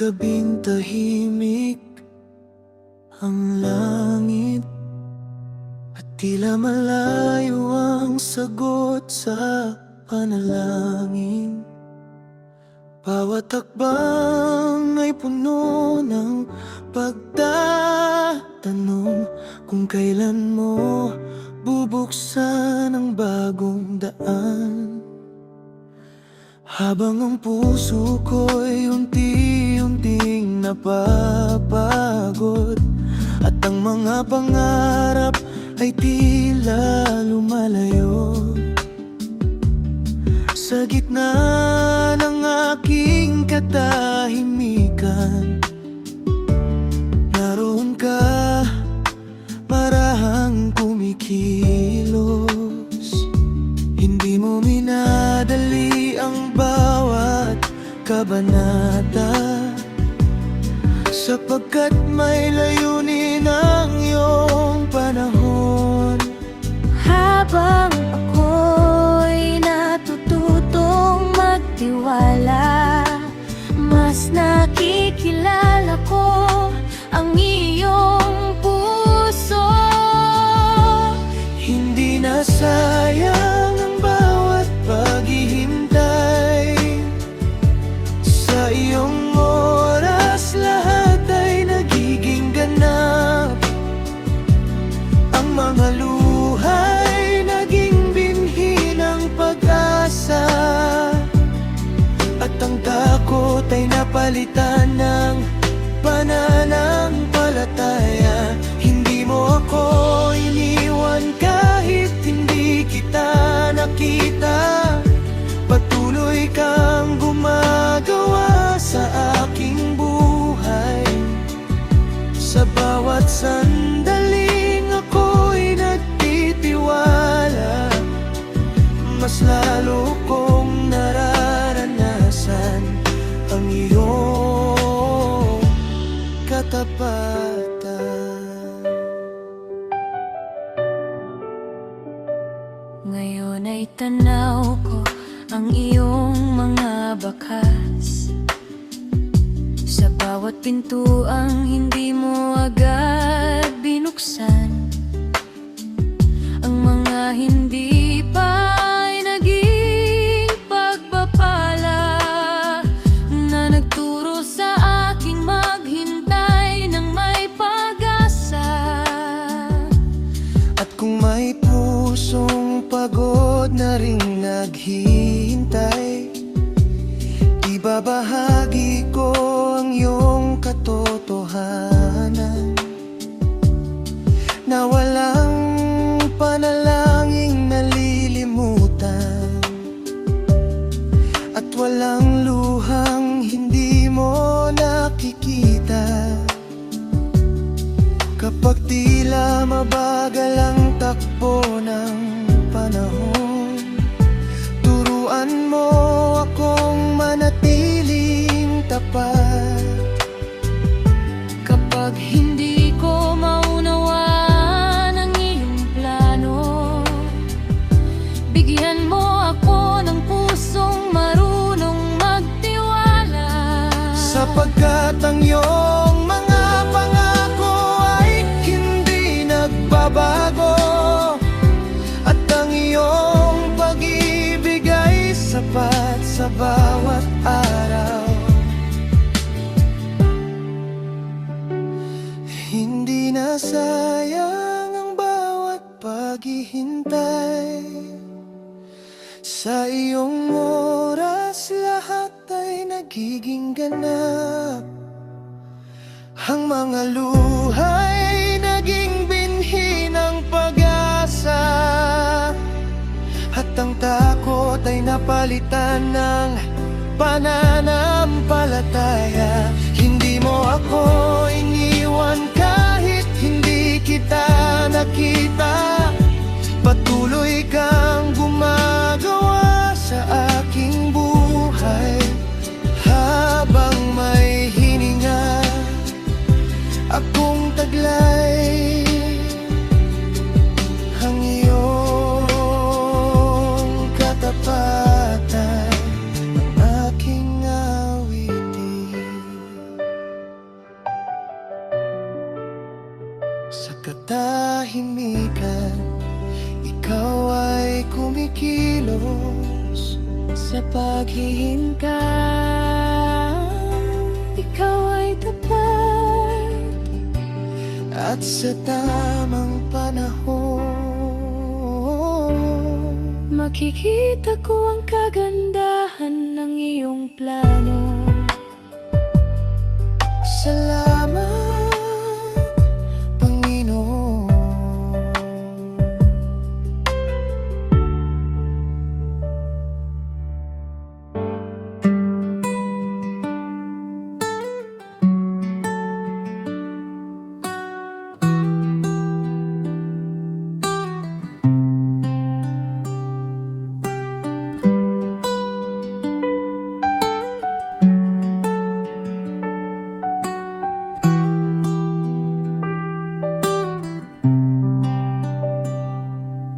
gabing tahimik ang langit, at tila malayo ang sagot sa panalangin. Bawat hakbang ay puno ng pagtatanong kung kailan mo bubuksan ang bagong daan. Habang ang puso ko'y unti-unting napapagod, at ang mga pangarap ay tila lumalayo. Sa gitna ng aking katahimikan, naroon ka, parang kumikilos. Hindi mo minadali ang bawat kabanata, sapagkat may layunin ang iyong panahon. Habang ako'y natututong magtiwala, mas nakikilala ko ang iyong puso. Hindi na sayang ang bawat paghihintay. Sa iyong oras lahat ay nagiging ganap. Ang mga luha'y naging binhi ng pag-asa, at ang takot ay napalitan ng pananampalataya. Hindi mo ako iniwan kahit hindi kita nakita. Patuloy kang gumagawa sa aking buhay. Sa bawat sandaling ako'y nagtitiwala, mas lalo kong nararanasan ang iyong katapatan. Ngayon ay tanaw ko ang iyong mga bakas. Sa bawat pintuang hindi mo agad binuksan, ang mga hindi pa ay naging pagpapala na nagturo sa aking maghintay ng may pag-asa. At kung may pusong pagod na ring naghihintay, ibabahagi ko ang iyong katotohanan, na walang panalangin nalilimutan, at walang luhang hindi mo nakikita. Kapag tila mabagal ang takbo ng panahon, turuan mo akong manatiling tapat. Kapag hindi ko maunawaan ang iyong plano, bigyan mo ako ng pusong marunong magtiwala. Sapagkat ang iyong mga pangako ay hindi nagbabago, at ang iyong pag-ibig ay sapat sa bawat araw. Hindi na sayang ang bawat paghihintay. Sa iyong oras lahat ay nagiging ganap. Ang mga luha'y naging binhi ng pag-asa, at ang takot ay napalitan ng pananampalataya. Hindi mo ako iniwan kahit hindi kita nakita. Patuloy kang gumagawa sa aking buhay. Habang may hininga akong taglay, ang iyong katapatan ang aking awitin. Sa katahimikan, ikaw ay kumikilos. Sa paghihintay, ikaw ay tapat. At sa tamang panahon, Makikita ko ang kagandahan ng iyong plano. salamat, Panginoon.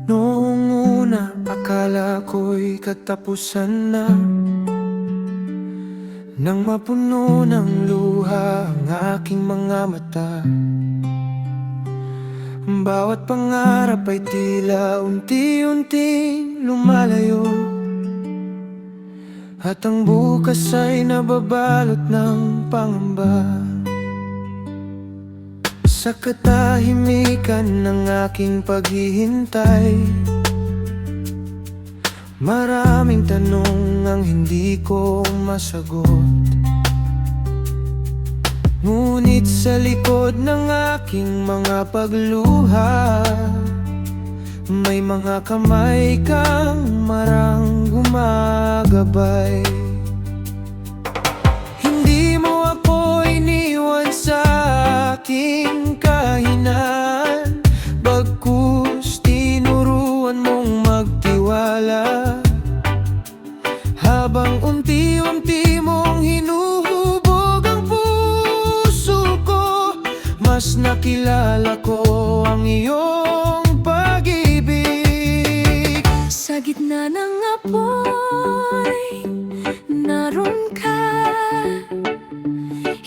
Noong una, akala ko'y katapusan na, nang mapuno ng luha ang aking mga mata. Bawat pangarap ay tila unti-unting lumalayo, at ang bukas ay nababalot ng pangamba. Sa katahimikan ng aking paghihintay, maraming tanong ang hindi ko masagot. Ngunit sa likod ng aking mga pagluha, may mga kamay kang marang gumagabay. Hindi mo ako iniwan sa aking kahinaan, bagkus tinuruan mong magtiwala. Habang unti-unti mong hinuhubog ang puso ko, mas nakilala ko ang iyong pag-ibig. Sa gitna ng apoy, naroon ka.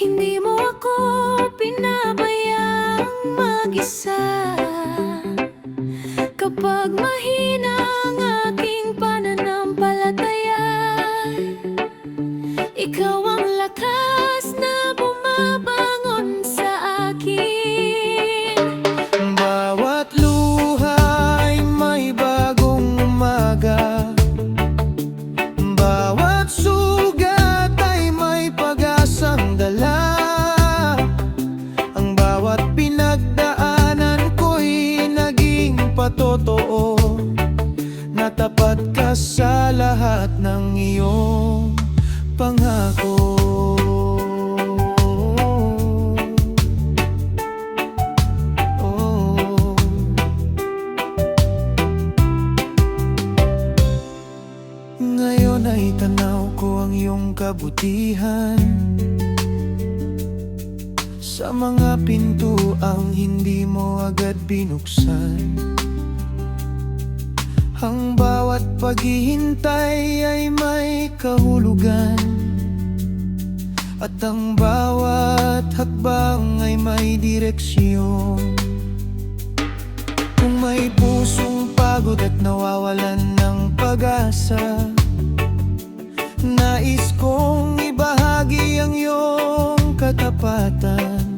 Hindi mo ako pinabayang mag-isa. Kapag mahina ang aking pananampalataya, ikaw ang lakas na bumabangon sa akin. Bawat luha ay may bagong umaga, bawat sugat ay may pag-asang dala. Ang bawat pinagdaanan ko'y naging patotoo, natapat ka sa lahat ng iyong pangako. Oh. Ngayon ay tanaw ko ang iyong kabutihan sa mga pintuang hindi mo agad binuksan. Ang bawat paghihintay ay may kahulugan, at ang bawat hakbang ay may direksyon. Kung may pusong pagod at nawawalan ng pag-asa, nais kong ibahagi ang iyong katapatan,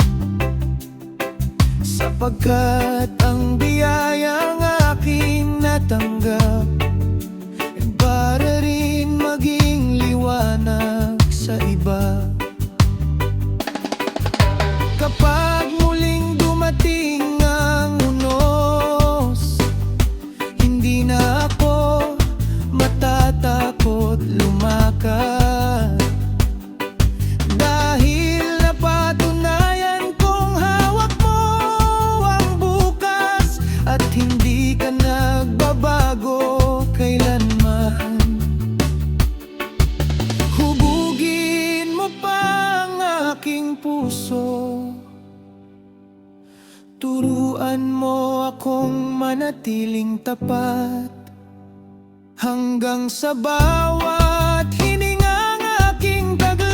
sapagkat ang biyayang aking natanggap ay para rin maging liwanag sa iba. Kapag muling dumating ang unos, hindi na ako matatakot lumakad, dahil napatunayan kong hawak mo ang bukas, at hindi ka nagbabago kailanman. Hubugin mo pa ang aking puso, turuan mo akong manatiling tapat, hanggang sa bawat hiningang aking taglay.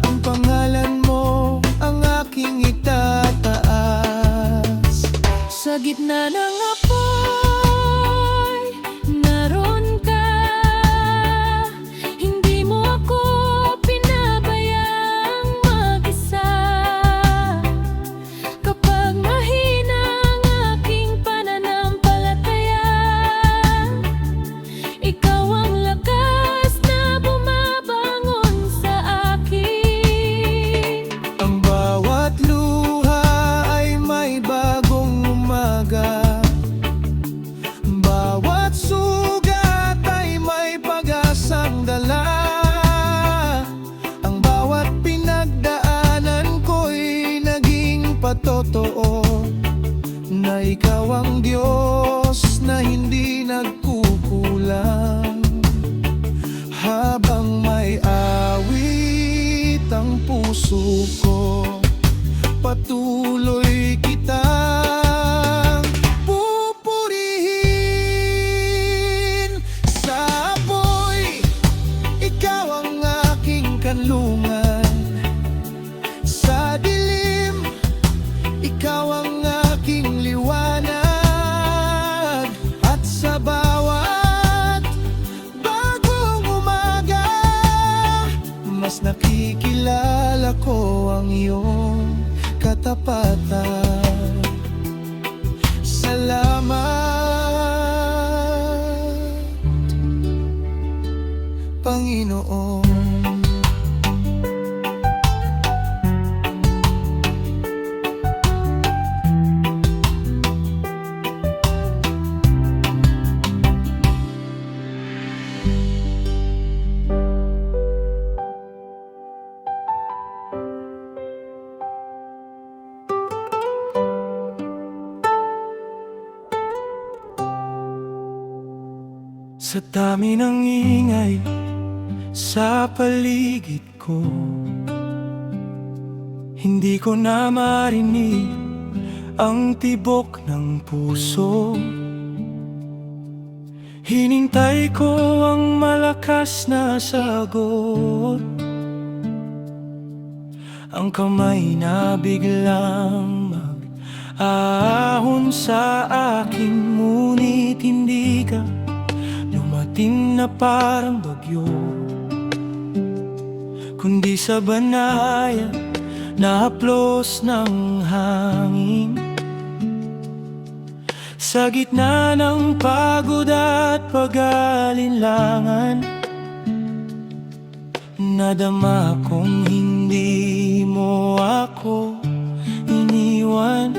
Ang pangalan mo ang aking ito gitna ng apoy, naroon ka. Hindi mo ako pinabayang mag-isa. Kapag mahina ang aking pananampalataya, ikaw ang lakas na bumabangon sa akin. Ang bawat luha ay may bagong umaga. Bawat sugat ay may pag-asang dala. Ang bawat pinagdaanan ko'y naging patotoo na ikaw ang Diyos na hindi nagkukulang. Habang may awit ang puso ko, patuloy kitang pupurihin. Sa apoy, ikaw ang aking kanlungan. Sa dilim, ikaw ang aking liwanag. At sa bawat bagong umaga, mas nakikilala ko ang iyong katapatan. Salamat, Panginoon. Sa dami ng ingay sa paligid ko, hindi ko na marinig ang tibok ng puso. Hinintay ko ang malakas na sagot, ang kamay na biglang mag-ahon sa akin. Ngunit hindi ka dumating na parang bagyo, kundi sa banaya na haplos ng hangin. Sa gitna ng pagod at pag-alinlangan, nadama kong hindi mo ako iniwan.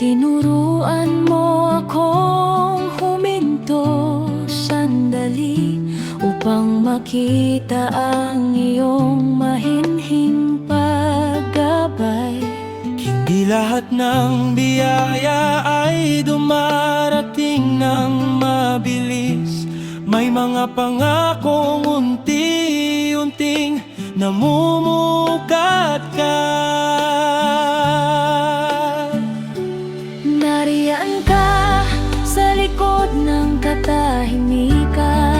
Tinuruan mo akong huminto sandali upang makita ang iyong mahinhing paggabay. Hindi lahat ng biyaya ay dumarating ng mabilis. May mga pangakong unti-unting namumukat ka. Nariyan ka sa likod ng katahimikan.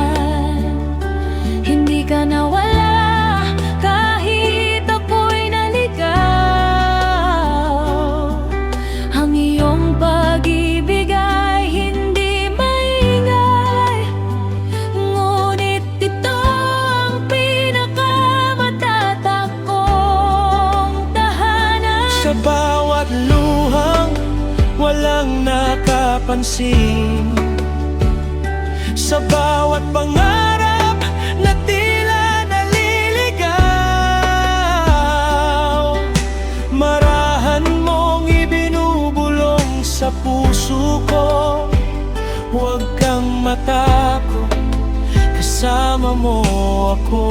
Hindi ka nawala kahit ako'y naligaw. Ang iyong pag-ibig ay hindi maingay, ngunit ito ang pinakamatatak kong tahanan. Sa bawat luhang walang nakapansin, sa bawat pangarap na tila naliligaw, marahan mong ibinubulong sa puso ko. Huwag kang matakot, kasama mo ako.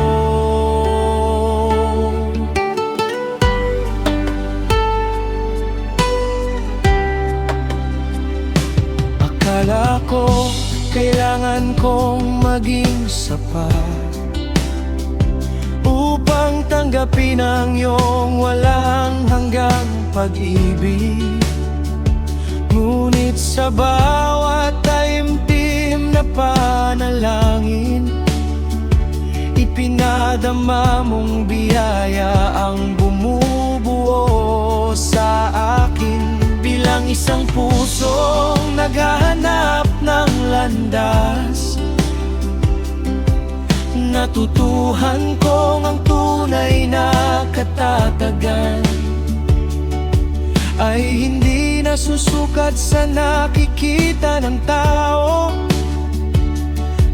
Akala ko kailangan kong maging sapat upang tanggapin ang iyong walang hanggang pag-ibig. Ngunit sa bawat taimtim na panalangin, ipinadama mong biyaya ang bumubuo sa akin. Bilang isang puso naghahanap ng landas. Natutuhan kong ang tunay na katatagan ay hindi nasusukat sa nakikita ng tao,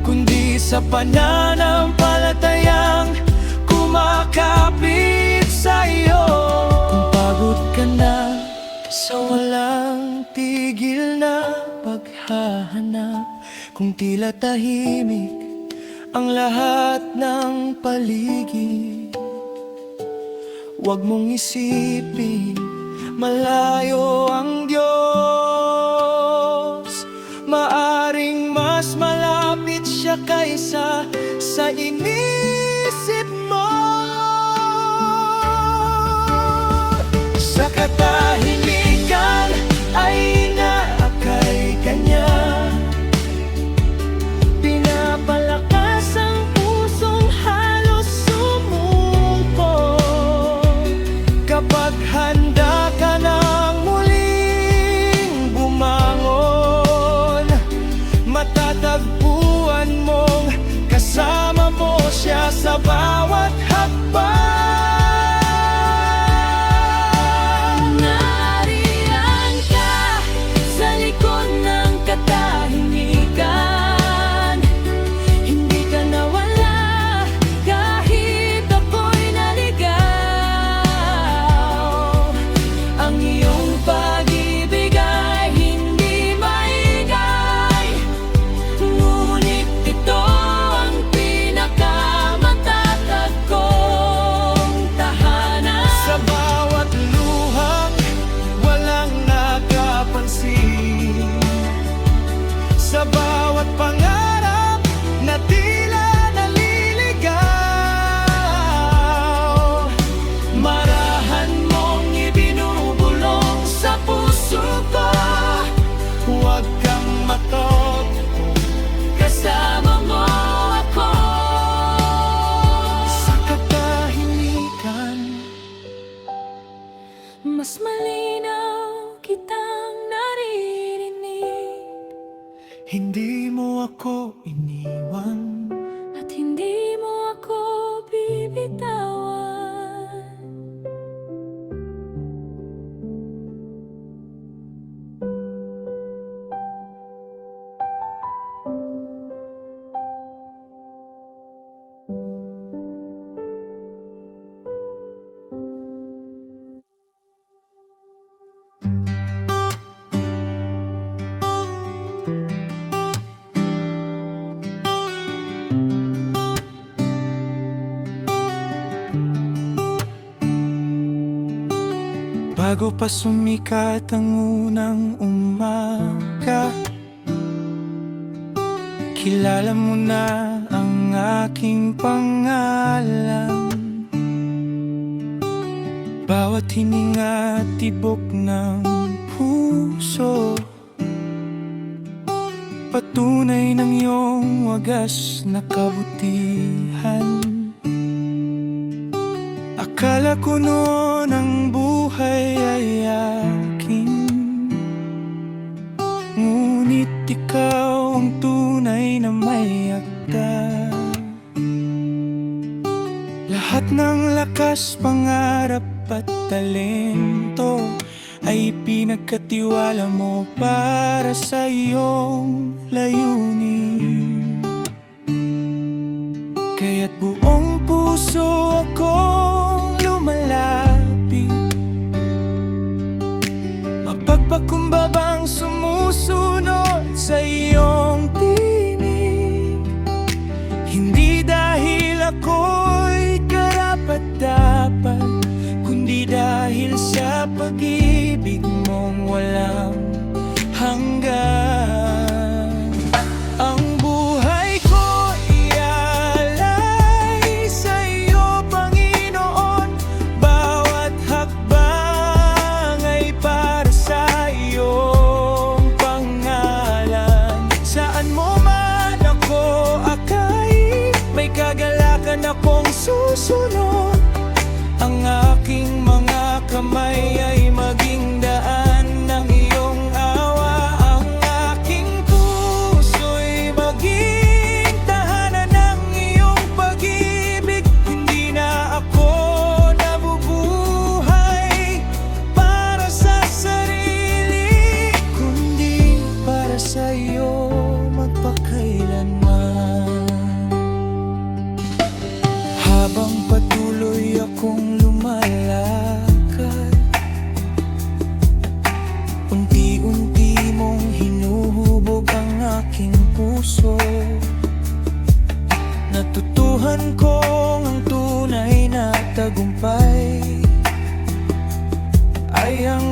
kundi sa pananampalatayang kumakapit sa iyo. Kung pagod ka na sa walang tigil na paghahanap, kung tila tahimik ang lahat ng paligid, huwag mong isipin malayo ang Diyos. Maaring mas malapit siya kaysa sa inisip mo. Sa katahimikan ay inaakay ka niya, pinapalakas ang pusong halos sumuko. Kapag handa ka nang muling bumangon, matatagpuan mong kasama mo siya sa bawat hakbang. Nariyan ka sa likod ng katahimikan, hindi ka nawala kahit ako'y naligaw. Ang iyong pag-ibig ay hindi maingay, ngunit ito ang pinakamatatag kong tahanan. Sa bawat luhang walang nakapansin, sa bawat pangarap na tila naliligaw, marahan mong ibinubulong sa puso ko. Huwag kang matot, Kasama mo ako. sa katahimikan Mas malinaw kitang naririnig, hindi mo ako iniwan. at hindi mo ako bibitawan. Bago pa sumikat ang unang umaga, kilala mo na ang aking pangalan. Bawat hininga at tibok ng puso, patunay ng iyong wagas na kabutihan. Akala ko noon ang buhay ay akin, ngunit ikaw ang tunay na may akda. Lahat ng lakas, pangarap at talento ay pinagkatiwala mo para sa iyong layunin. Kaya't buong puso akong lumalapit, mapagpakumbabang sumusunod sa iyong tinig. Hindi dahil ako'y karapat-dapat, kundi dahil sa pag-ibig mong walang hanggan. Ang buhay ko ialay sa iyo, Panginoon. Bawat hakbang ay para sa iyong pangalan. Saan mo man ako akay, may kagalakan akong susunod. Ang aking mga kamay ay maging daan ng iyong awa. Ang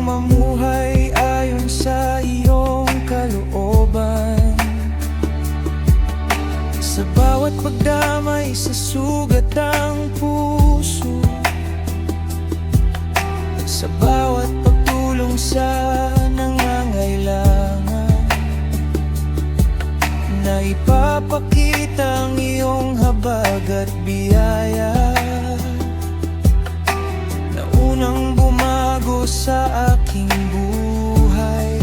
mamuhay ayon sa iyong kalooban. Sa bawat pagdamay sa sugat ng puso, at sa bawat pagtulong sa nangangailangan, na ipapakita ang iyong habag at biyaya, na unang bumago sa aking buhay.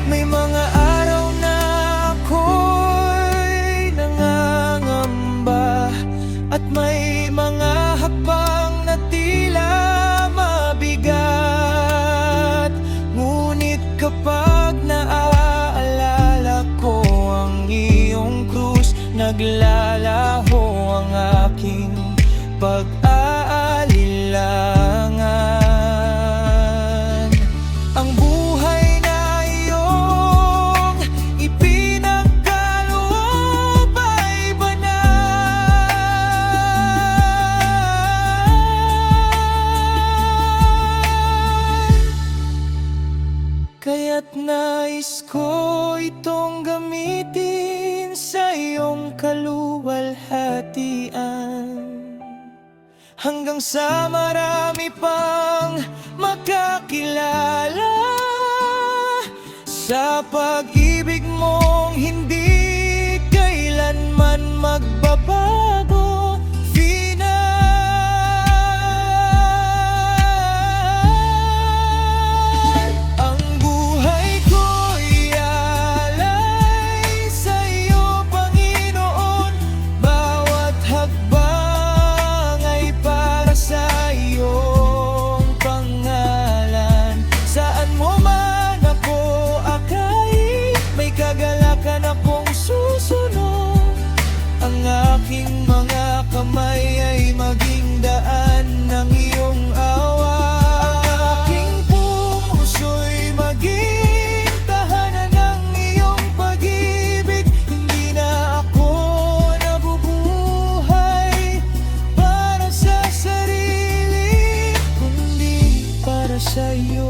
May mga araw na ako'y nangangamba, at may mga hakbang na tila mabigat. Ngunit kapag naaalala ko ang iyong krus, naglalaho ang aking pag-aalilangan. Ang buhay na iyong ipinagkaloob ay banal, kaya't nais ko itong gamitin sa iyong kaluwalhatian, hanggang sa marami pang makakilala sa pag-ibig mong hindi kailanman magbabago. Final, ang buhay ko'y alay sa iyo, Panginoon. Bawat hakbang ay para sa iyong pangalan. Saan mo man ako akay, may kagalakan akong susunod. Ang aking mga kamay ay maging daan ng iyong awa. Ang aking puso'y maging tahanan ng iyong pag-ibig. Hindi na ako nabubuhay para sa sarili, kundi para sa iyo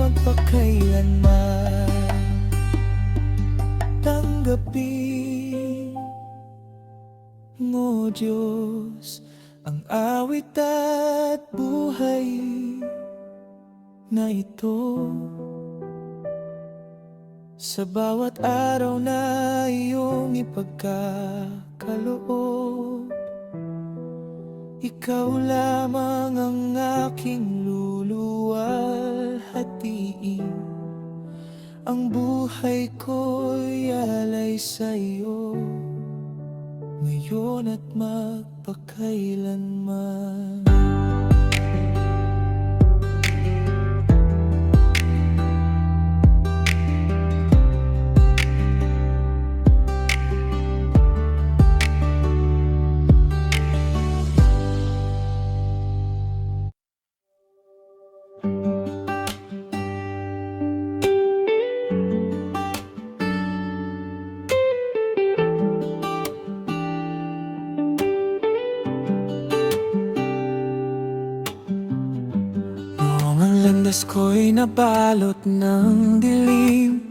magpakailanman. Tanggapin mo, Diyos, ang awit at buhay na ito. Sa bawat araw na iyong ipagkakaloob, ikaw lamang ang aking luluwalhatiin. Ang buhay ko'y alay sa iyo, ngayon at magpakailanman. Ang landas ko'y nabalot ng dilim,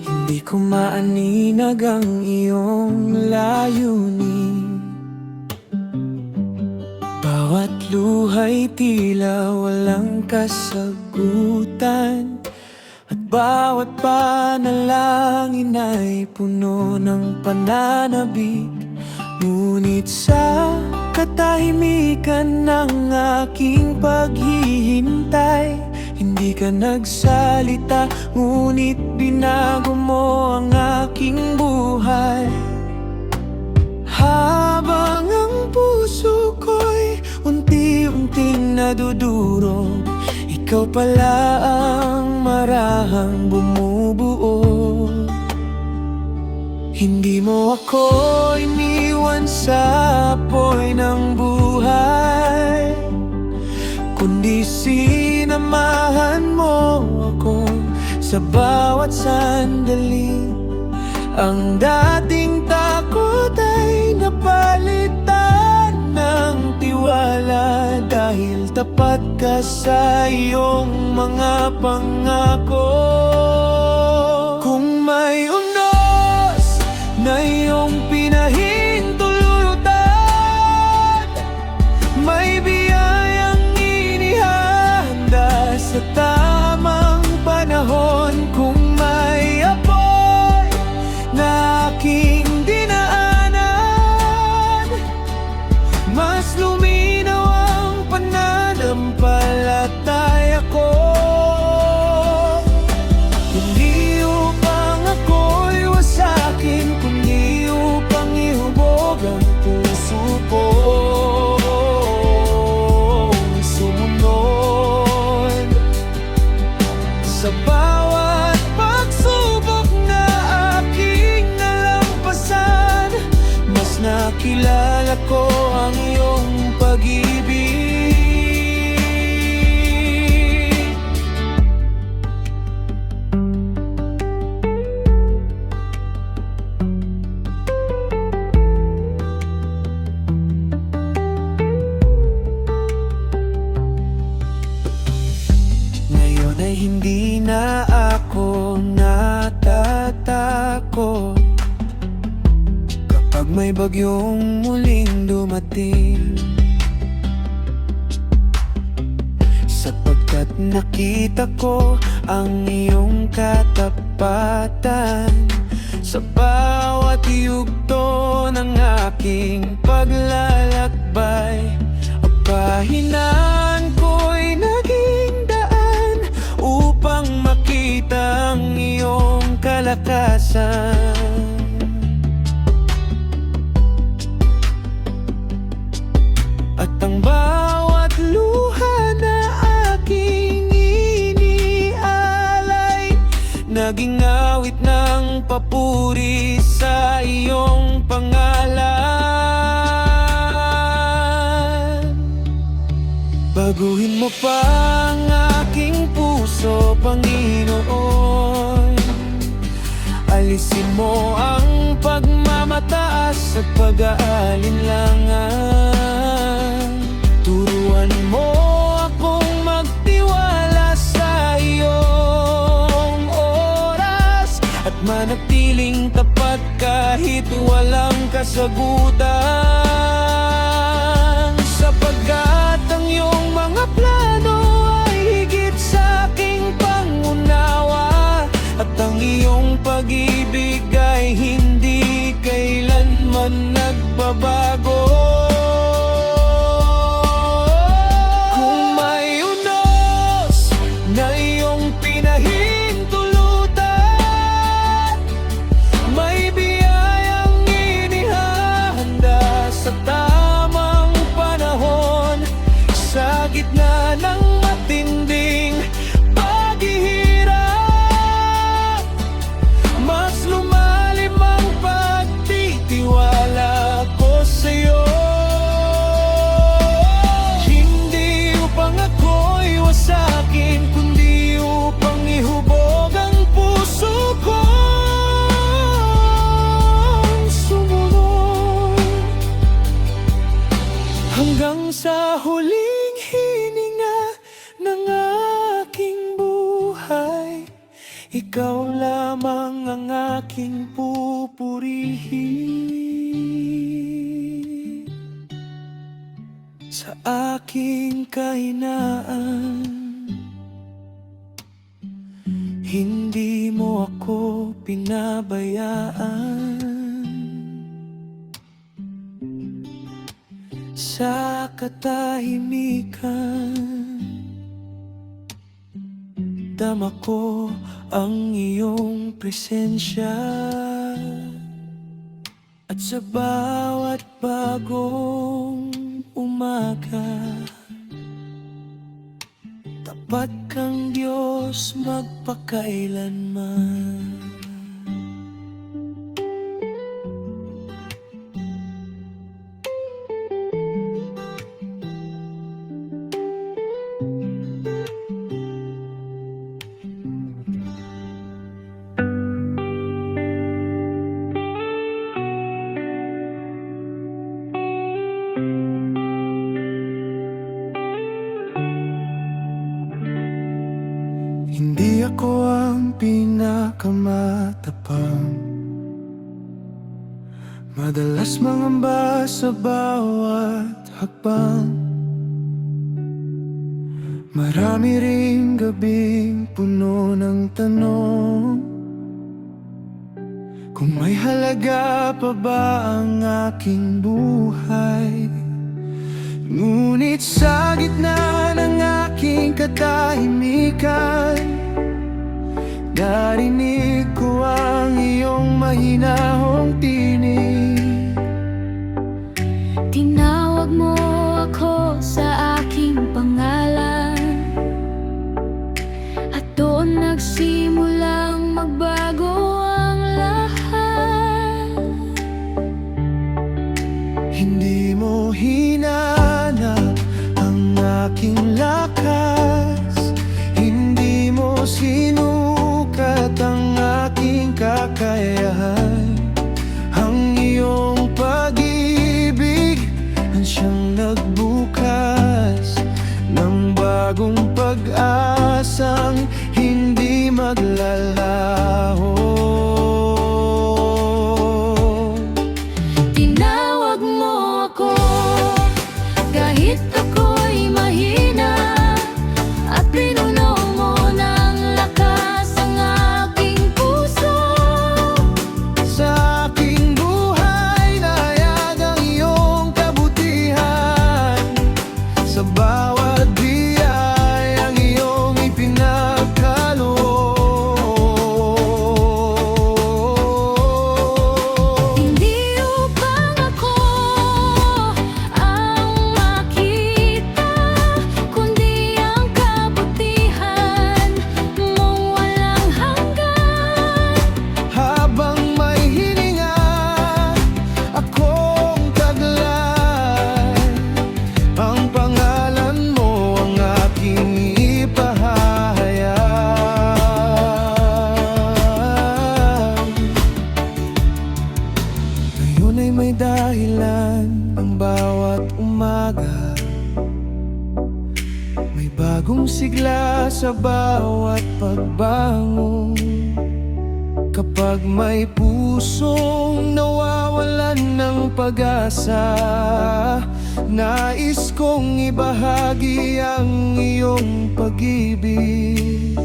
hindi ko maaninag ang iyong layunin. Bawat luha'y tila walang kasagutan, at bawat panalangin ay puno ng pananabik. Ngunit sa katahimikan ng aking paghihintay, hindi ka nagsalita, ngunit binago mo ang aking buhay. Habang ang puso ko'y unti-unting nadudurog, ikaw pala ang marahang bumubuo. Hindi mo ako iniwan sa apoy ng buhay, kundi sinamahan mo ako sa bawat sandali. Ang dating takot ay napalitan ng tiwala, dahil Dahil tapat ka sa iyong mga pangako. Kung may unos na iyong pinahintulutan, may biyayang inihanda sa tamang panahon. Kung may apoy na aking dinaanan, mas luminaw ang pananampalataya ko. Hindi upang ako'y wasakin, kundi upang ihubog ang puso ko. Sumunod sa bawat pagsubok na aking nalampasan, mas nakilala ko ang iyong pag-ibig. Ngayon ay hindi na ako natatakot kapag may bagyong muling dumating, sapagkat nakita ko ang iyong katapatan sa bawat yugto ng aking paglalakbay. Ang pahinaan ko'y naging daan upang makita ang iyong kalakasan. At ang bawat luha na aking inialay, naging awit ng papuri sa iyong pangalan. Baguhin mo pa ang aking puso, Panginoon. Alisin mo ang pagmamataas at pag-aalinlangan. Turuan mo akong magtiwala sa iyong oras at manatiling tapat kahit walang kasagutan. Sapagkat ang iyong mga plano ay higit sa aking pangunawa, at ang iyong pag-ibig ay hindi kailanman nagbabago. Kung may unos na iyong pinahintulutan, may biyayang inihahanda sa tamang panahon. Sa gitna ng matinding paghihirap, mas lumalim ang pagtitiwala ko sa'yo. Hindi upang ako'y wasakin, kundi upang ihubog ang puso ko. Sumunod hanggang sa huling hininga ng aking buhay. Ikaw lamang ang aking pupurihin. Sa aking kahinaan, hindi mo ako pinabayaan. Sa katahimikan, dama ko ang iyong presensya. At sa bawat bagong umaga, tapat kang Diyos magpakailanman. Hindi ako ang pinakamatapang, madalas mangamba sa bawat hakbang. Marami ring gabing puno ng tanong, kung may halaga pa ba ang aking buhay. Ngunit sa gitna ng aking katahimikan, narinig ko ang iyong mahinahong tinig. Tinawag mo ako sa aking pangalan, at doon nagsimulang magbago ang lahat. Hindi mo hinanap ang aking lakas, hindi mo sinukat ang aking kakayahan. Ang iyong pag-ibig ang siyang nagbukas ng bagong pag-asang hindi maglalaho. Tinawag mo ako kahit ako'y mahina, at pinuno mo ng lakas ang aking puso. Sa aking buhay nahayag ang iyong kabutihan, sa bawat biyayang iyong ipinagkaloob. Hindi upang ako ang makita, kundi ang kabutihan mong walang hanggan. Habang may hininga akong taglay, ang pangalan mo ang aking ipahahayag. Ngayon ay may dahilan ang bawat umaga, may bagong sigla sa bawat pagbangon. Kapag may pusong nawawalan ng pag-asa, nais kong ibahagi ang iyong pag-ibig.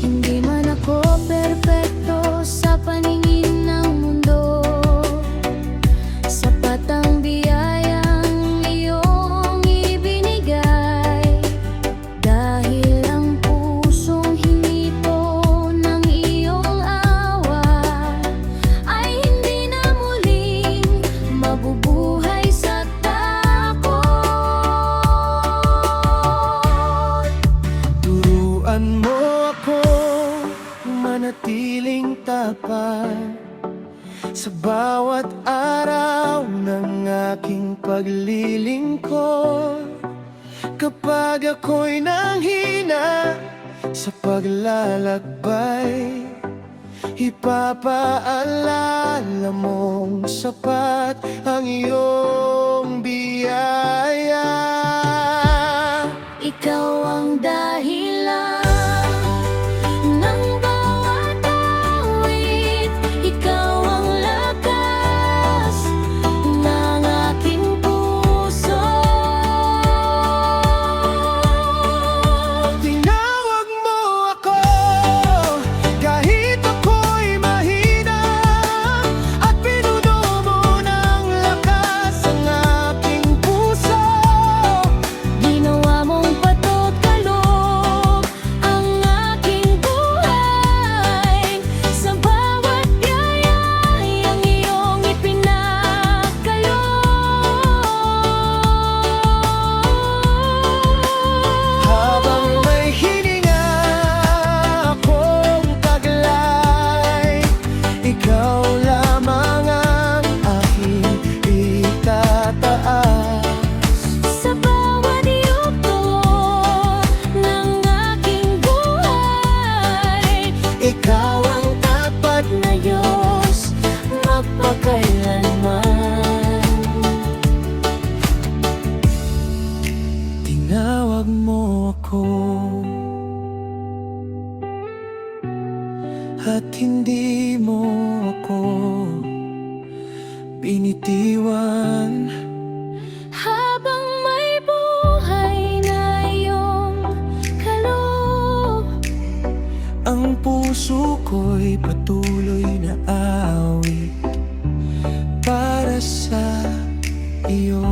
Hindi man ako perpekto sa paningin ng mundo, sapat ang biyayang iyong ibinigay. Dahil ang pusong hinito ng iyong awa ay hindi na muling mabubuhay sa takot. Turuan mo ako manatiling tapat sa bawat araw ng aking paglilingkod. Kapag ako'y nanghina sa paglalakbay, ipapaalala mong sapat ang iyong biyaya. Ikaw ang dahilan ng bawat awit, ikaw ang lakas ng aking puso. Tinawag mo ako kahit ako'y mahina, at pinuno mo ng lakas ang aking puso. Ginawa mong patot kaloob ang aking buhay, sa bawat biyaya ang iyong ipinagkaloob. Habang may hininga akong taglay, ikaw lamang ang aking itataas. Sa bawat yugto ng aking buhay, Ikaw ang tapat na Diyos magpakailanman. tinawag mo ako. hindi mo ako binitiwan. Habang may buhay na iyong kaloob, Ang puso ko'y patuloy na awit para sa iyo.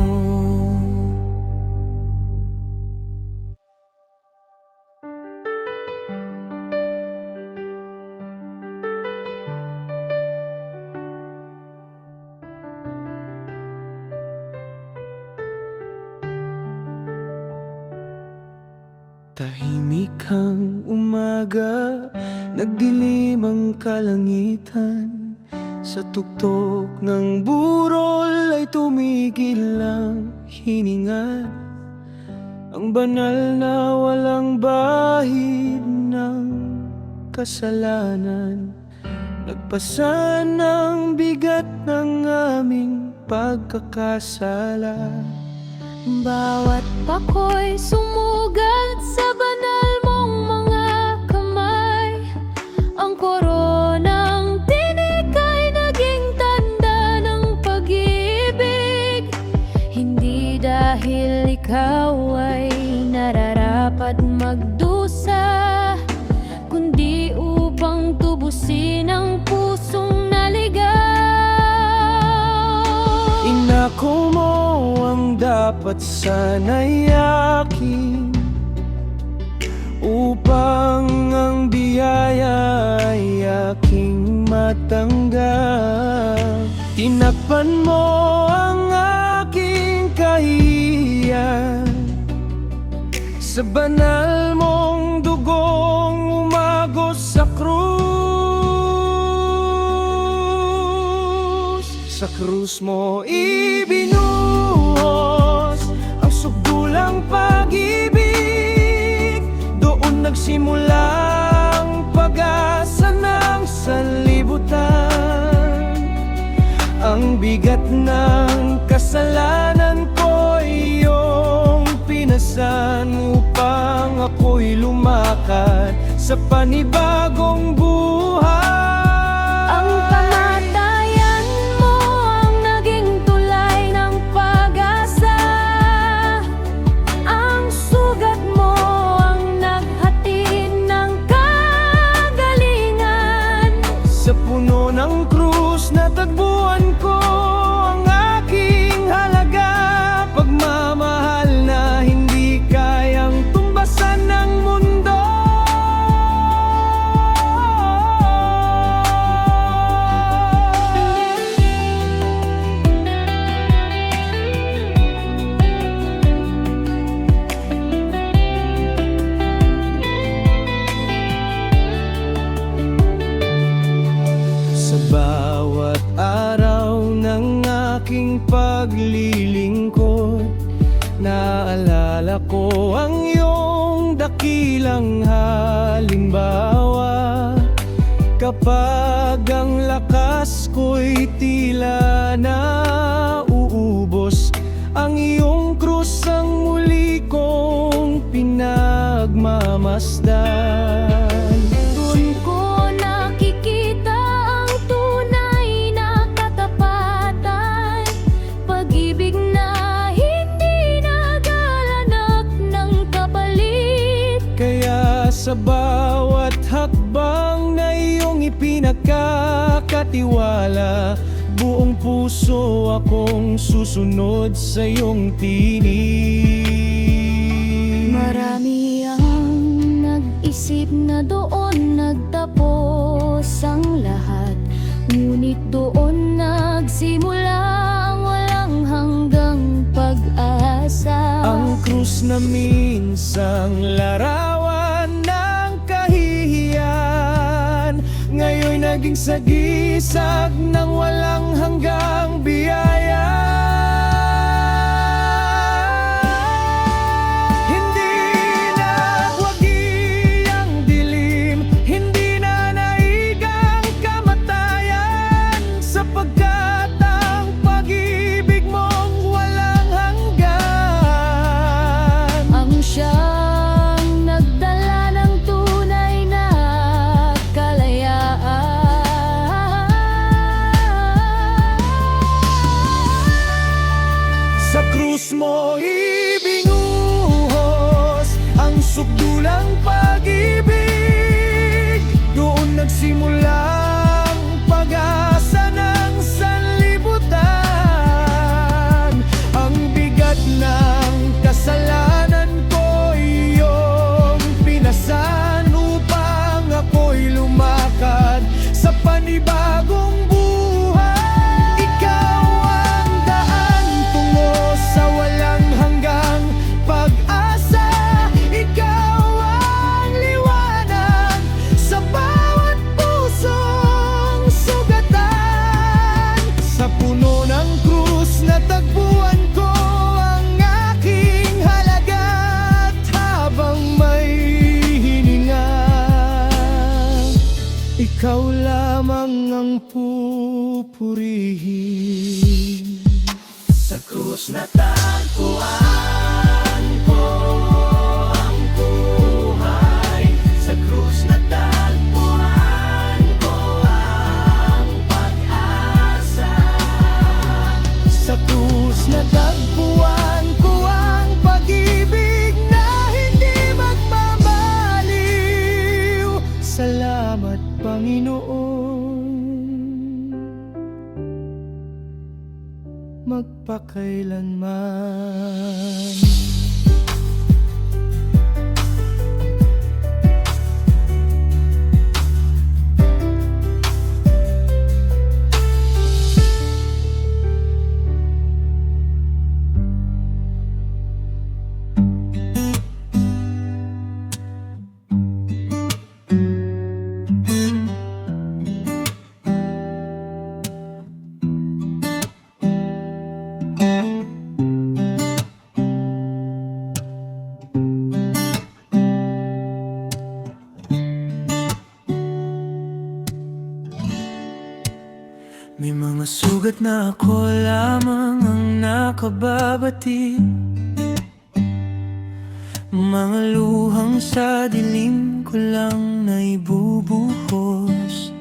Tahimik ang umaga, nagdilim ang kalangitan. Sa tuktok ng burol ay tumigil ang hininga. Ang banal na walang bahid ng kasalanan, nagpasan ng bigat ng aming pagkakasala. bawat pako'y sumugat sa banal mong mga kamay. Ang koronang tinik ay naging tanda ng pag-ibig, hindi dahil ikaw ay nararapat magdusa, kundi upang tubusin ang pusong naligaw. Inako mo ang dapat sana'y akin, upang ang biyaya ay aking matanggap. Tinakpan mo ang aking kahihiyan, sa banal mong dugong umagos sa krus. Sa krus mo ibinuhos ang sugdulang pag-ibig. Doon nagsimula ang pag-asa ng sanlibutan. Ang bigat ng kasalanan ko iyong pinasan, upang ako'y lumakad sa panibagong buhay. Ang kamatayan mo ang naging tulay ng pag-asa. Ang sugat mo ang naghatid ng kagalingan. Sa puno ng krus natagpuan ko ang aking halaga. Pagmamahal na hindi kayang tumbasan ng mundo. Sa bawat araw ng aking paglilingkod, naalala ko ang iyong dakilang halimbawa. Kapag ang lakas ko'y tila na uubos, ang iyong krus ang muli kong pinagmamasdan. Doon ko nakikita ang tunay na katapatan, pag-ibig na hindi nagalanak ng kapalit. Kaya sa bawat hakbang na iyong ipinagkakatiwala, buong puso akong susunod sa iyong tinig. Marami ang nag-isip na doon nagtapos ang lahat, ngunit doon nagsimula ang walang hanggang pag-asa. Ang krus na minsang larawan ng kahihiyan, ngayon'y naging sagisag ng walang hanggang biyaya. Hindi na wagi ang dilim, hindi na naigang kamatayan, sapagkat ang pag-ibig mong walang hanggan. Ang siyang nagdala ng tunay na kalayaan. Sa krus mo ibinguhos ang sukdulang pag-ibig. Doon nagsimulang pag-asa ng sanlibutan. Ang bigat ng kasalanan ko iyong pinasan upang ako'y lumakad sa panibagong buhay. Ikaw ang daan tungo sa walang hanggang pag-asa. Ikaw ang liwanag sa bawat pusong sugatan. Sa puno ng krus natagpuan ko ang aking halaga. At habang may hininga, ikaw lamang ang pupurihin. Sa krus natagpuan ko ang buhay. Sa krus natagpuan ko ang pag-asa. Sa krus natagpuan ko ang pag-ibig na hindi magmamaliw. Salamat, Panginoon, magpakailanman. May mga sugat na ako lamang ang nakababati. Mga luhang sa dilim ko lang naibubuhos.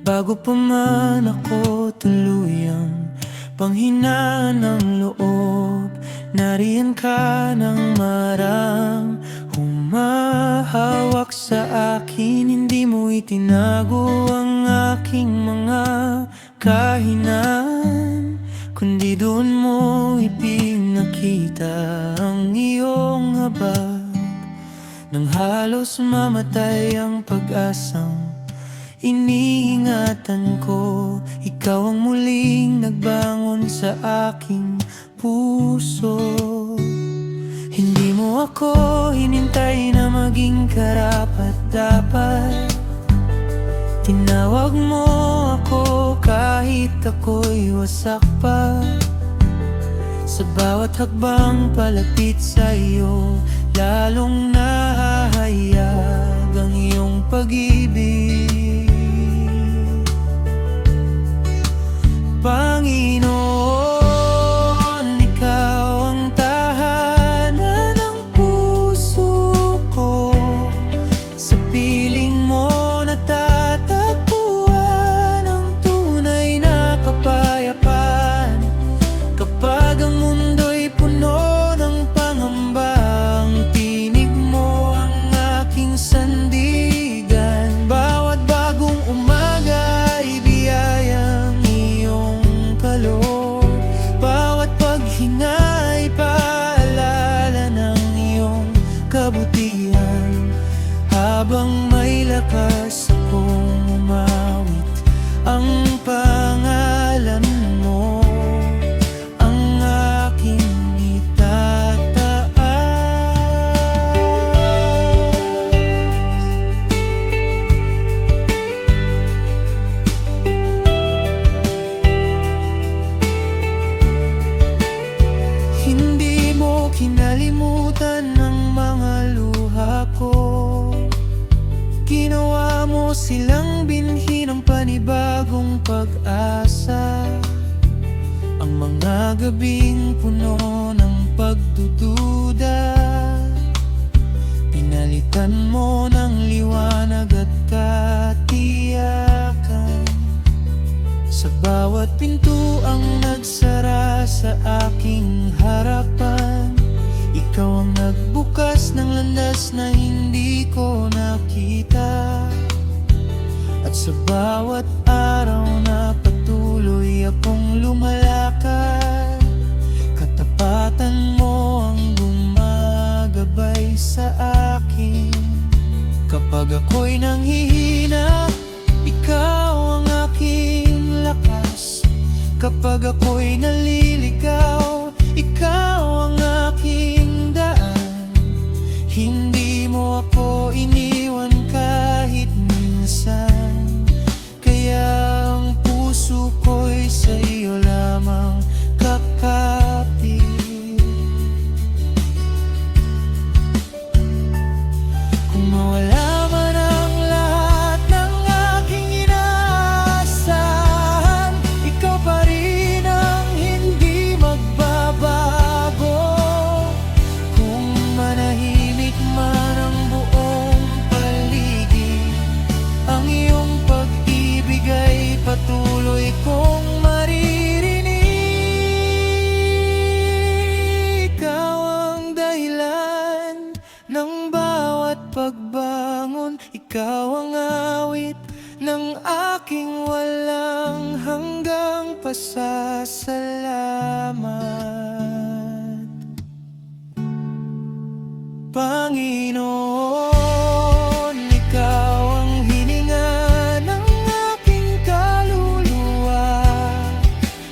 Bago pa man ako tuluyang panghinaan ng loob, nariyan ka ng marang humahawak sa akin. Hindi mo itinago ang aking mga kahinaan, kundi doon mo ipinakita ang iyong habag. Nang halos mamatay ang pag-asang iniingatan ko, ikaw ang muling nagbangon sa aking puso. Hindi mo ako hinintay na maging karapat-dapat. Tinawag mo ako kahit ako'y wasak pa. Sa bawat hakbang palapit sa iyo, lalong nahahayag ang iyong pag-ibig. Panginoon, ikaw ang tahanan ng puso ko. Sa piling mo natatagpuan ang tunay na kapayapaan. Kapag ang mundo'y puno ng pangamba, ang tinig mo ang aking sandigan. Bawat bagong umaga ay biyayang iyong kaloob. Bawat paghinga ay paalala ng iyong kabutihan. Habang may lakas akong umawit ang pangalan mo, ang aking itataas. Hindi mo kinalimutan ang mga luha ko. Ginawa mo silang binhi ng panibagong pag-asa. Ang mga gabing puno ng pagdududa, pinalitan mo ng liwanag at katiyakan. Sa bawat pinto ang nagsara sa aking oras na hindi ko nakita, at sa bawat araw na patuloy akong lumalakad, katapatan mo ang gumagabay sa akin. Kapag ako'y nanghihina, ikaw ang aking lakas. Kapag ako'y naliligaw, ikaw ang aking daan. Hindi mo ako iniwan kahit minsan, kaya ang puso ko'y sa iyo lamang kakapit. Kung mawala man ang lahat ng aking inaasahan, ikaw pa rin ang hindi magbabago. Kung manahimik man ang buong paligid, ang iyong pag-ibig ay patuloy kong maririnig. Ikaw ang dahilan ng bawat pagbangon, ikaw ang awit ng aking walang hanggang pasasalamat. Panginoon, ikaw ang hininga ng aking kaluluwa.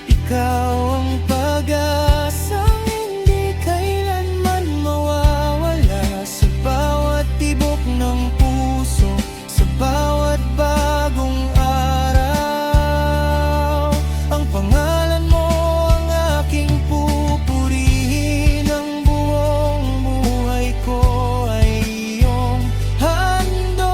Ikaw ang pag-asang hindi kailanman mawawala. Sa bawat tibok ng puso, sa bawat bagong araw, ang pangalan mo ang aking pupurihin. Ang buong buhay ko ay iyong handog.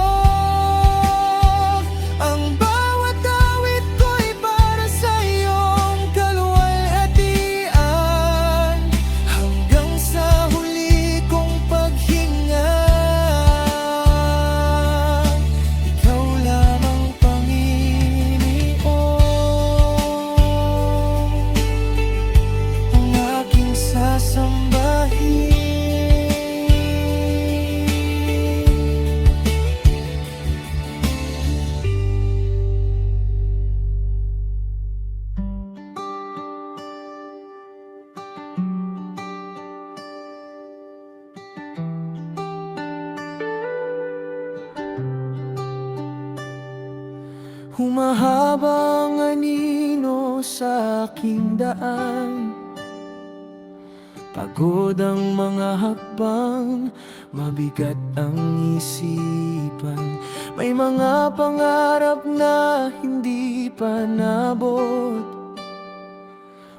Ang bawat awit ko'y para sa iyong kaluwalhatian, hanggang sa huli kong paghinga. Ikaw lamang, Panginoon, ang aking sasambahin. Humahaba ang anino sa aking daan, pagod ang mga hakbang, mabigat ang isipan. May mga pangarap na hindi pa nabot,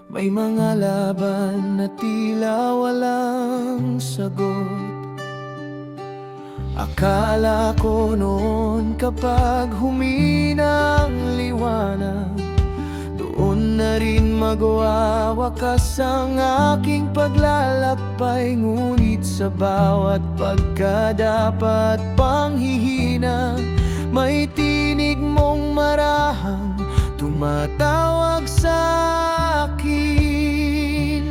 may mga laban na tila walang sagot. Akala ko noon kapag humina ang liwanag, doon na rin magwawakas ang aking paglalakbay. Ngunit sa bawat pagkadapat panghihina, may tinig mong marahang tumatawag sa akin.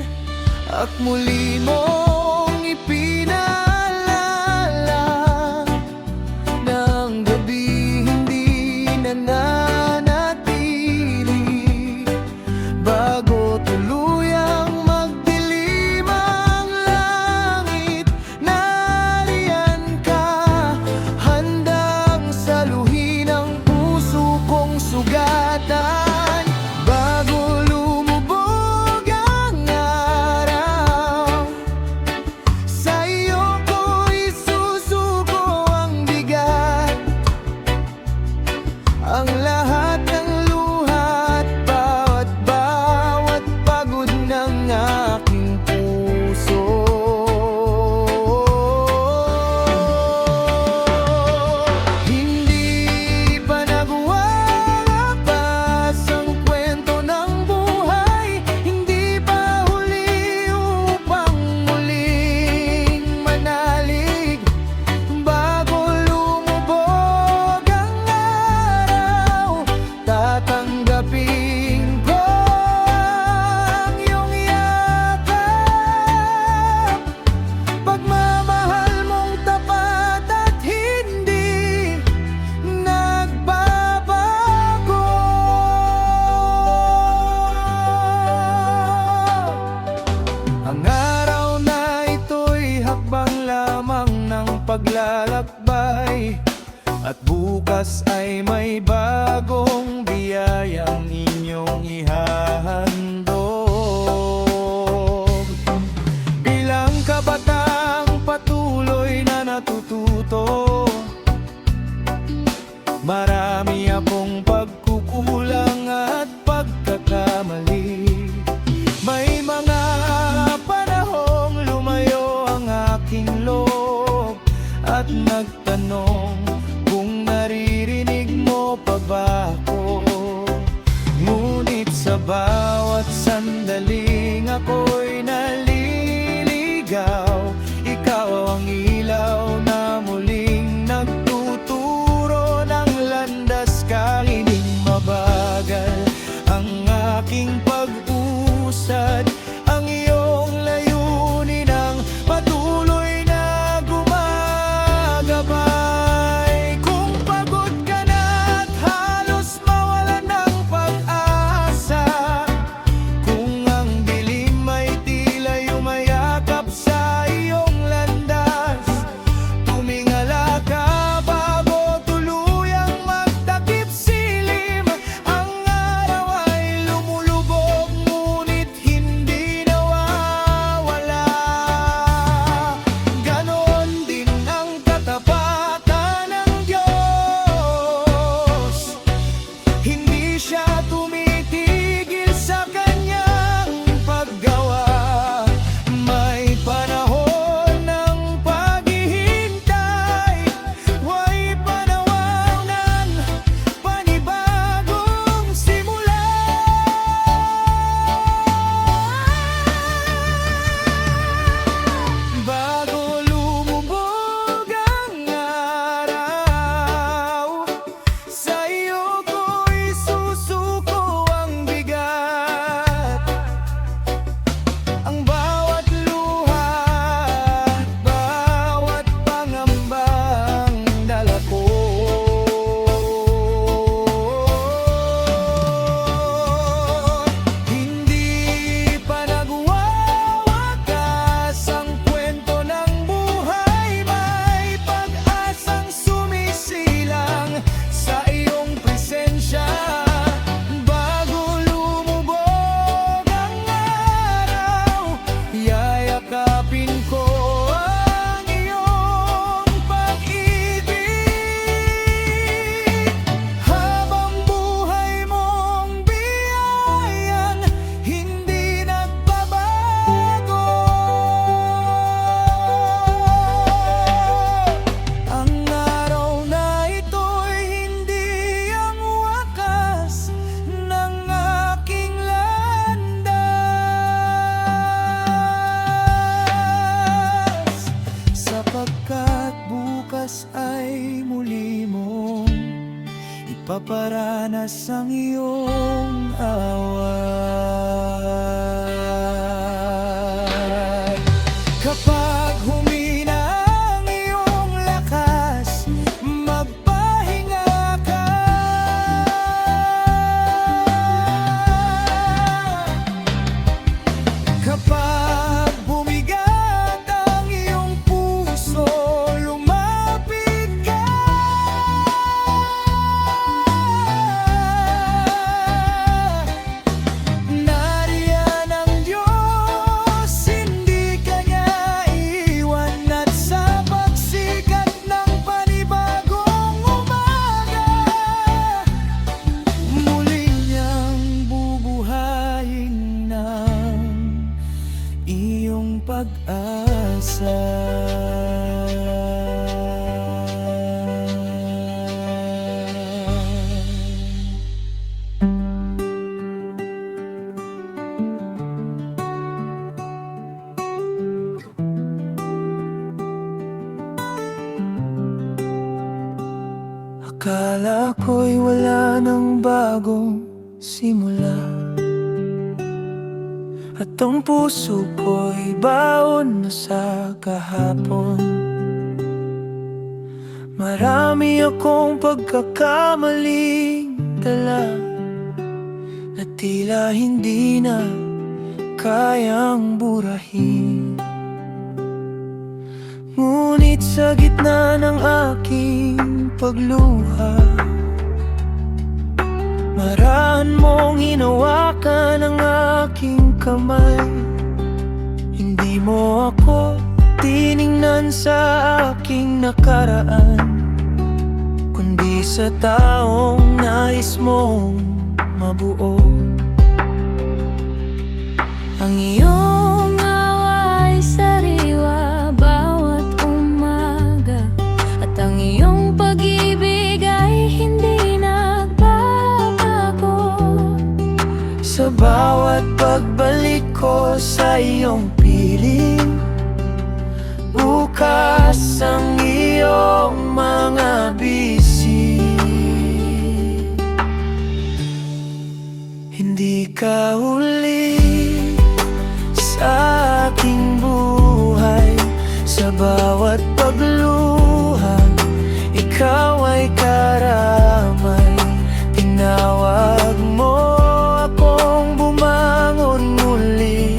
At muli mong ipinaalala na ang gabi hindi nananatili. Bago tuluyang magdilim ang langit, nariyan ka, handang saluhin ang puso kong sugatan. Bago lumubog ang araw, hakbang lamang ng paglalakbay, at bukas ay may bagong biyayang inyong ihahandog. Bilang kabataang patuloy na natututo, marami akong pagkukulang at pagkakamali. May mga panahong lumayo ang aking loob at nagtanong kung naririnig mo pa ba ako. Ngunit sa bawat sandaling ako'y naliligaw, ikaw ang ilaw na muling nagtuturo ng landas. Kahiling mabagal ang aking pag-usad, ang iyong layunin ang patuloy na gumagabay. Kung pagod ka na at halos mawalan ng pag-asa, kung ang dilim ay tila yumayakap sa iyong landas, tumingala ka bago tuluyang magtakip silim. Ang araw ay lumulubog ngunit hindi nawawala. Ganon din ang katapatan ng Diyos, hindi siya tumitigil sa kanyang paggawa. May panahon ng paghihintay, may panahon ng panibagong simula. Bago lumubog ang araw, sa iyo ko'y susuko ang bigat. Ang bawat luha at bawat pangambang dala ko. Hindi pa nagwawakas ang kwento ng buhay, may pag-asang sumisilang sa iyong presensya. Bago lumubog ang araw, yayakapin ko ang iyong pag-ibig. Habang buhay mong biyayang hindi nagbabago, ang araw na ito'y hindi ang wakas ng aking landas, sapagkat bukas ay muli mong ipaparanas ang iyong away. Kapag humina ang iyong lakas, magpahinga ka. Kapag bumigat ang iyong puso, lumapit ka. Nariyan ang Diyos, hindi kanya iwan, at sa pagsikat ng panibagong umaga, muli niyang bubuhayin ng iyong pag-asa. Akala ko'y wala ng bagong simula, at ang puso ko'y baon na sa kahapon. Marami akong pagkakamaling dala na tila hindi na kayang burahin. sa gitna ng aking pagluha. Marahan mong hinawakan ang aking kamay. Hindi mo ako tiningnan sa aking nakaraan, kundi sa taong nais mong mabuo. Ang iyong awa ay sariwa bawat umaga, at ang iyong pag-ibig ay hindi nagbabago. Sa bawat pagbalik ko sa iyong piling, bukas ang iyong mga bisi. Hindi ka huli sa aking buhay. Sa bawat pagluha, ikaw ay karamay. Tinawag mo akong bumangon muli,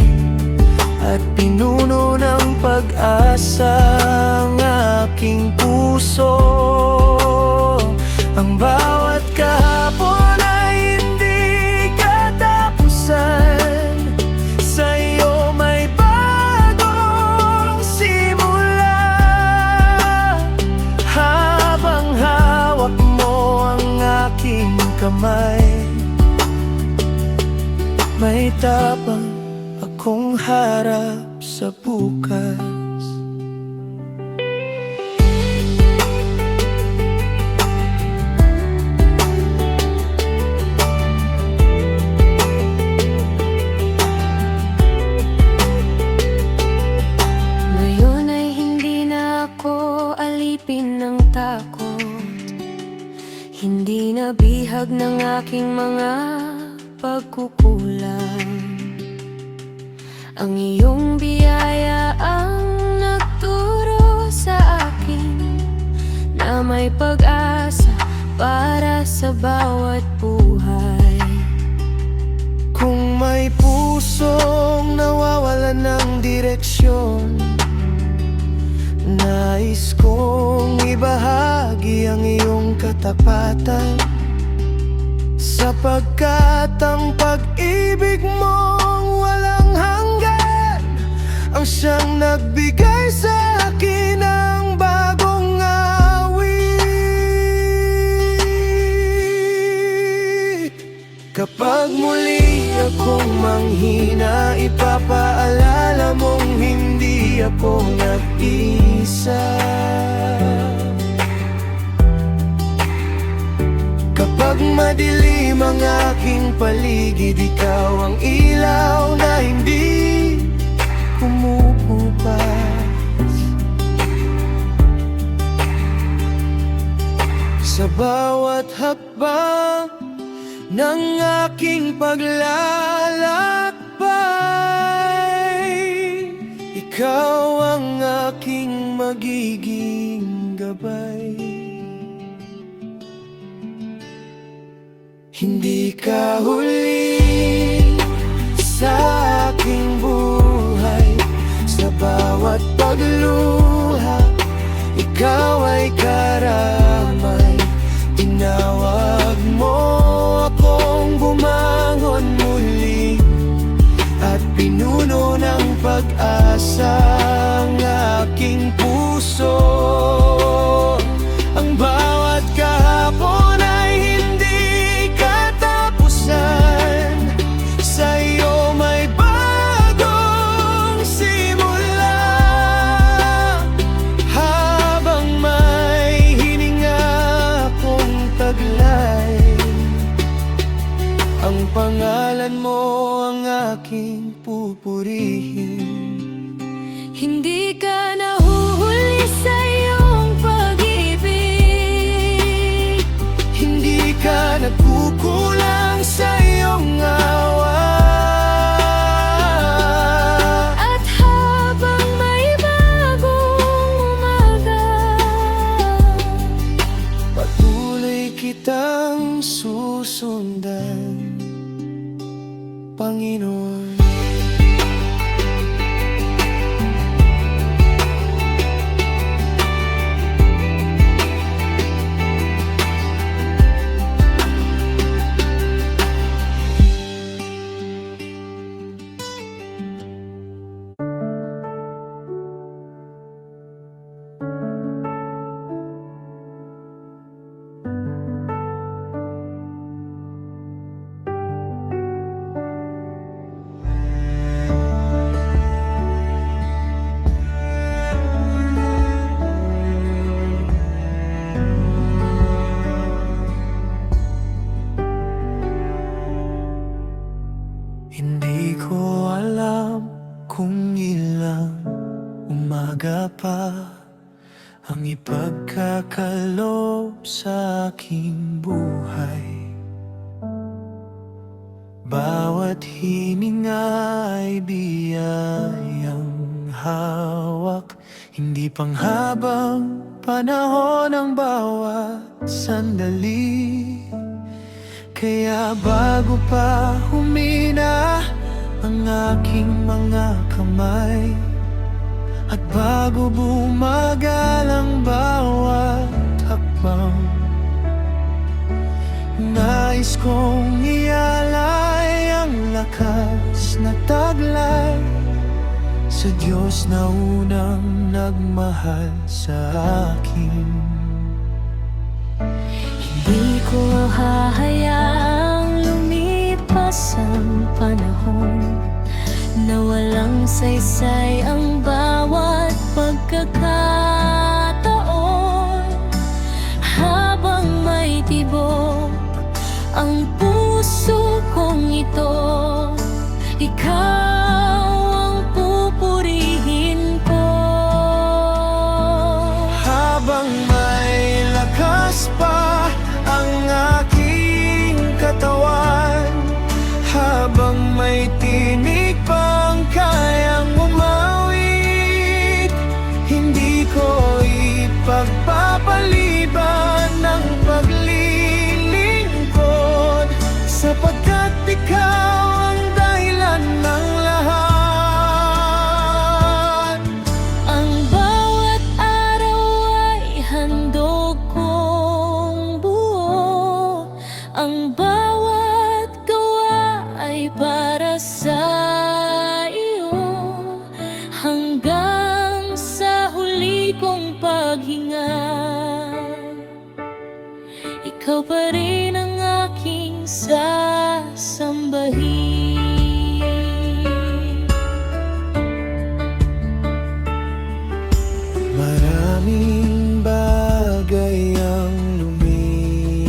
at pinuno ng pag-asa ang aking puso. Ang bawat kahapon ay hindi katapusan. Sa iyo may bagong simula. Habang hawak mo ang aking kamay, may tapang akong harap sa bukas. Ngayon ay hindi na ako alipin ng takot, hindi na bihag ng aking mga pagkukulang. Ang iyong biyaya ang nagturo sa akin na may pag-asa para sa bawat buhay. Kung may pusong nawawalan ng direksyon, nais kong ibahagi ang iyong katapatan, sapagkat ang pag-ibig mong walang hanggan ang siyang nagbigay sa akin ng bagong awit. Kapag muli akong manghina, ipapaalala mong hindi ako nag-isa. Kapag madilim ang aking paligid, ikaw ang ilaw na hindi kumukupas. Sa bawat hakbang ng aking paglalakbay, ikaw ang aking magiging gabay. Hindi ka huli sa aking buhay. Sa bawat pagluha, ikaw ay karamay. Tinawag mo akong bumangon muli, at pinuno ng pag-asa ang aking puso. Ang bawat kahapon ay hindi katapusan. Sa iyo may bagong simula. Habang may hininga akong taglay, ang pangalan mo ang aking pupurihin. Hindi ka nahuhuli sa iyong pag-ibig, Hindi ka nagkukulang sa iyong awa. at habang may bagong umaga, Patuloy kitang susundan, Panginoon. umaga pa ang ipagkakalob sa aking buhay. Bawat hininga ay biyayang hawak, hindi panghabang panahon ang bawat sandali. Kaya bago pa humina ang aking mga kamay, at bago bumagal ang bawat hakbang, nais kong ialay ang lakas na taglay sa Diyos na unang nagmahal sa akin. Di ko hahayaang lumipas ang panahon na walang saysay ang bawat pagkakataon. Habang may tibok ang puso kong ito, ikaw ang pupurihin ko. Habang may lakas pa ang aking katawan, habang may tinig pang kayang umawit, hindi ko ipagpapaliban ng paglilingkod, sapagkat ikaw ang dahilan ng lahat. Ang bawat araw ay handog kong buo, ang bawat gawa ay para sa iyo, hanggang sa huli kong paghinga. Ikaw pa rin ang aking sasambahin. Maraming bagay ang lumilipas,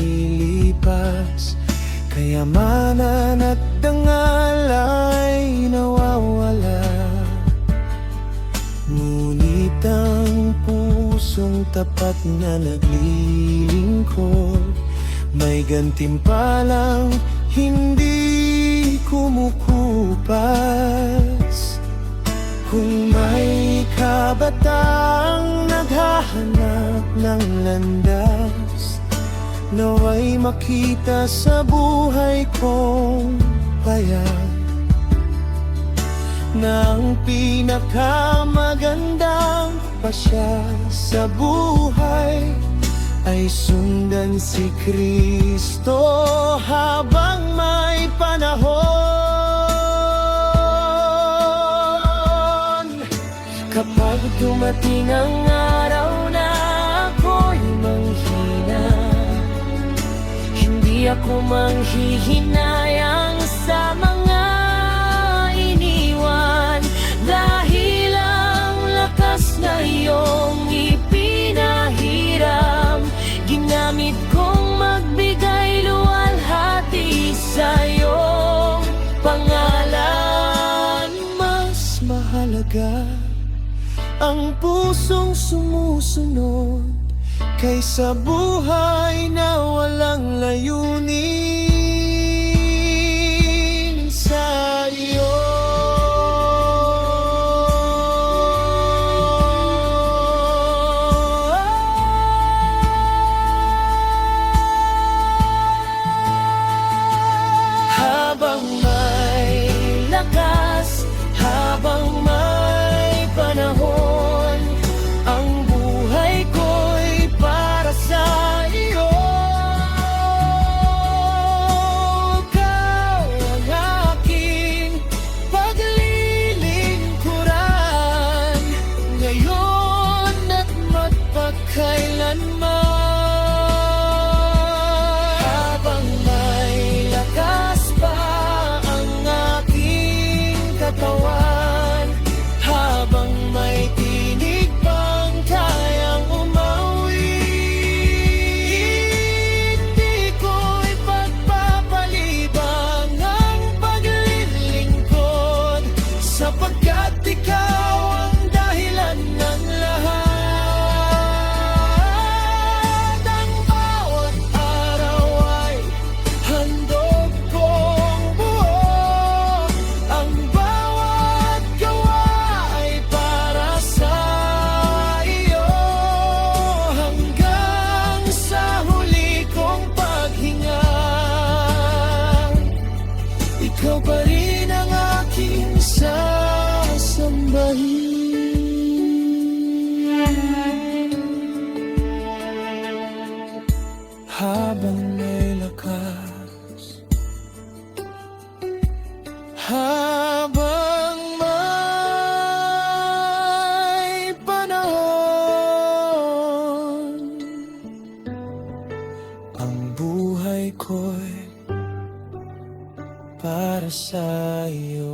kayamanan at dangal ay nawawala. Ngunit ang pusong tapat na naglilingkod, may gantimpalang hindi kumukupas. Kung may kabataang naghahanap ng landas, naway makita sa buhay kong payag na ang pinakamagandang pasya sa buhay ay sundan si Kristo habang may panahon. Kapag dumating ang araw na ako'y manghina, hindi ako manghihinayang sa mga iniwan, dahil ang lakas na iyong ipinahiram, ginamit kong magbigay luwalhati sa iyong pangalan. Mas mahalaga ang pusong sumusunod kaysa buhay na walang layunin sa iyo. Habang may lakas, habang may panahon, ang buhay ko'y para sa iyo. buhay ko'y para sa'yo.